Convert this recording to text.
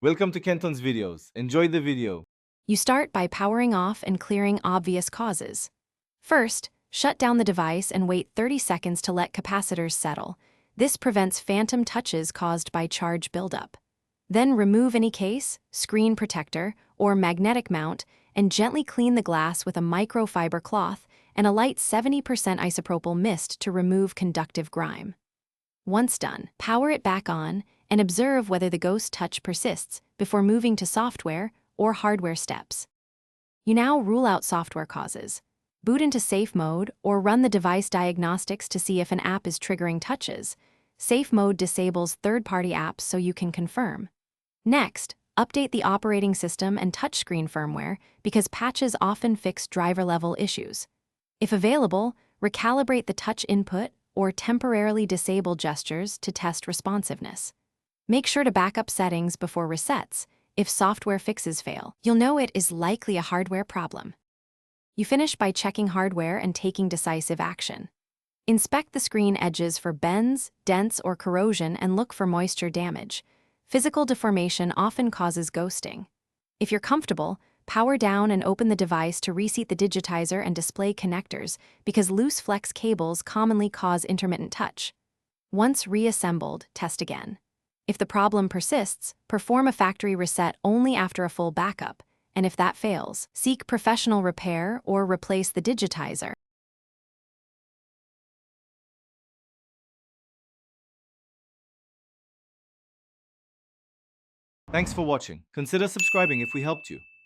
Welcome to Kenton's videos. Enjoy the video. You start by powering off and clearing obvious causes. First, shut down the device and wait 30 seconds to let capacitors settle. This prevents phantom touches caused by charge buildup. Then remove any case, screen protector, or magnetic mount and gently clean the glass with a microfiber cloth and a light 70% isopropyl mist to remove conductive grime. Once done, power it back on and observe whether the ghost touch persists before moving to software or hardware steps. You now rule out software causes. Boot into safe mode or run the device diagnostics to see if an app is triggering touches. Safe mode disables third-party apps so you can confirm. Next, update the operating system and touchscreen firmware because patches often fix driver-level issues. If available, recalibrate the touch input or temporarily disable gestures to test responsiveness. Make sure to back up settings before resets. If software fixes fail, you'll know it is likely a hardware problem. You finish by checking hardware and taking decisive action. Inspect the screen edges for bends, dents, or corrosion and look for moisture damage. Physical deformation often causes ghosting. If you're comfortable, power down and open the device to reseat the digitizer and display connectors because loose flex cables commonly cause intermittent touch. Once reassembled, test again. If the problem persists, perform a factory reset only after a full backup, and if that fails, seek professional repair or replace the digitizer. Thanks for watching. Consider subscribing if we helped you.